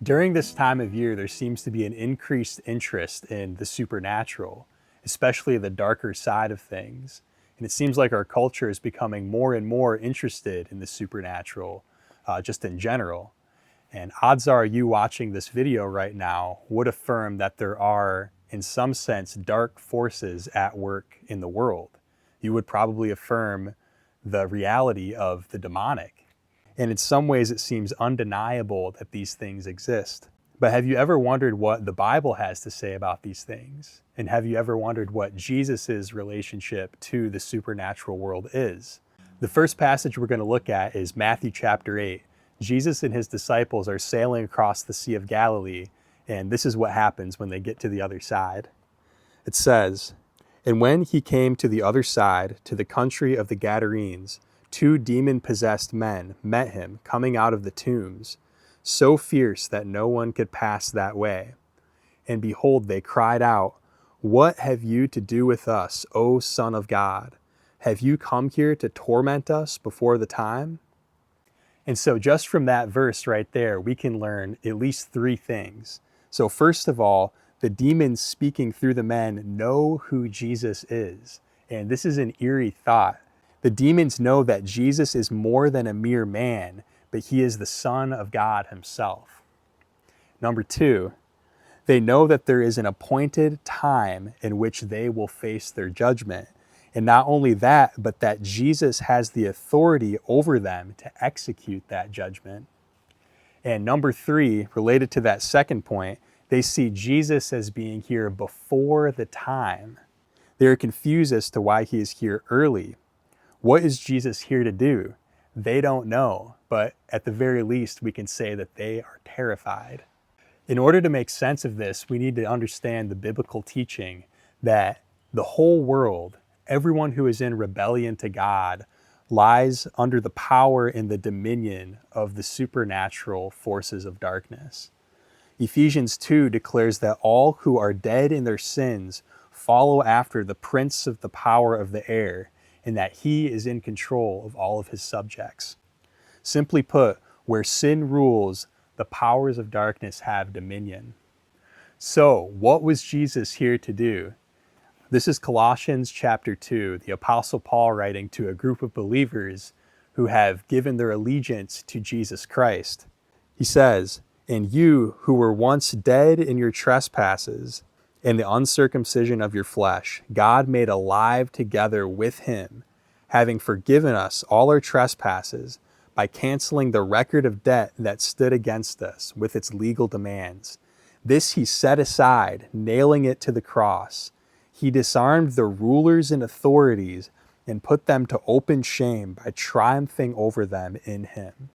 During this time of year, there seems to be an increased interest in the supernatural, especially the darker side of things. And it seems like our culture is becoming more and more interested in the supernatural, just in general. And odds are you watching this video right now would affirm that there are, in some sense, dark forces at work in the world. You would probably affirm the reality of the demonic. And in some ways, it seems undeniable that these things exist. But have you ever wondered what the Bible has to say about these things? And have you ever wondered what Jesus' relationship to the supernatural world is? The first passage we're going to look at is Matthew chapter 8. Jesus and his disciples are sailing across the Sea of Galilee, and this is what happens when they get to the other side. It says, "And when he came to the other side, to the country of the Gadarenes, 2 demon-possessed men met him coming out of the tombs, so fierce that no one could pass that way. And behold, they cried out, 'What have you to do with us, O Son of God? Have you come here to torment us before the time?'" And so just from that verse right there, we can learn at least 3 things. So first of all, the demons speaking through the men know who Jesus is. And this is an eerie thought. The demons know that Jesus is more than a mere man, but he is the Son of God himself. Number 2, they know that there is an appointed time in which they will face their judgment. And not only that, but that Jesus has the authority over them to execute that judgment. And number 3, related to that second point, they see Jesus as being here before the time. They are confused as to why he is here early. What is Jesus here to do? They don't know, but at the very least, we can say that they are terrified. In order to make sense of this, we need to understand the biblical teaching that the whole world, everyone who is in rebellion to God, lies under the power and the dominion of the supernatural forces of darkness. Ephesians 2 declares that all who are dead in their sins follow after the prince of the power of the air, and that he is in control of all of his subjects. Simply put, where sin rules, the powers of darkness have dominion. So, what was Jesus here to do? This is Colossians chapter 2, the Apostle Paul writing to a group of believers who have given their allegiance to Jesus Christ. He says, "And you who were once dead in your trespasses and the uncircumcision of your flesh, God made alive together with him, having forgiven us all our trespasses by canceling the record of debt that stood against us with its legal demands. This he set aside, nailing it to the cross. He disarmed the rulers and authorities and put them to open shame by triumphing over them in him."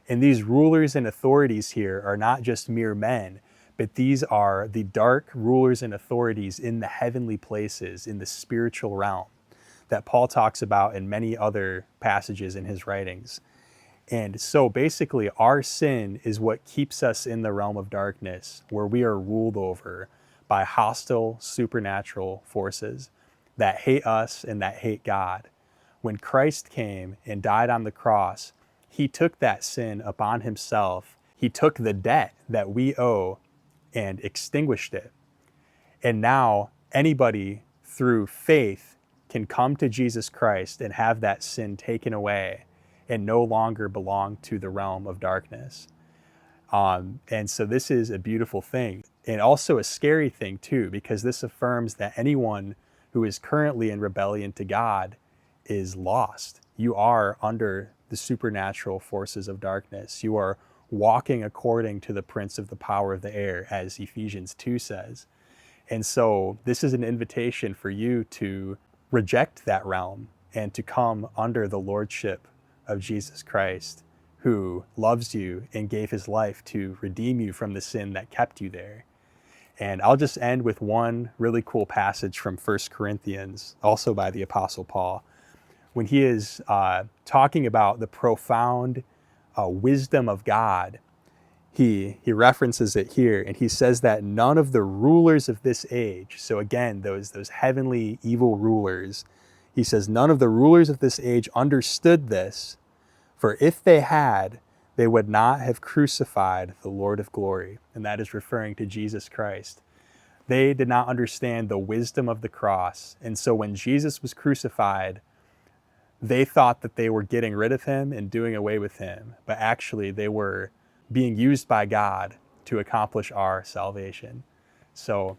And these rulers and authorities here are not just mere men, but these are the dark rulers and authorities in the heavenly places, in the spiritual realm, that Paul talks about in many other passages in his writings. And so basically, our sin is what keeps us in the realm of darkness, where we are ruled over by hostile supernatural forces that hate us and that hate God. When Christ came and died on the cross, he took that sin upon himself. He took the debt that we owe and extinguished it. And now anybody through faith can come to Jesus Christ and have that sin taken away and no longer belong to the realm of darkness. And so this is a beautiful thing, and also a scary thing too, because this affirms that anyone who is currently in rebellion to God is lost. You are under the supernatural forces of darkness. You are walking according to the prince of the power of the air, as Ephesians 2 says. And so this is an invitation for you to reject that realm and to come under the lordship of Jesus Christ, who loves you and gave his life to redeem you from the sin that kept you there. And I'll just end with one really cool passage from 1 Corinthians, also by the Apostle Paul, when he is talking about the profound wisdom of God. He references it here, and he says that none of the rulers of this age, so again, those heavenly evil rulers, he says, none of the rulers of this age understood this, for if they had, they would not have crucified the Lord of glory. And that is referring to Jesus Christ. They did not understand the wisdom of the cross. And so when Jesus was crucified, they thought that they were getting rid of him and doing away with him. But actually, they were being used by God to accomplish our salvation. So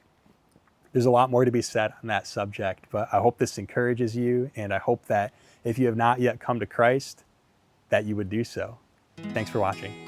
there's a lot more to be said on that subject, but I hope this encourages you, and I hope that if you have not yet come to Christ, that you would do so. Thanks for watching.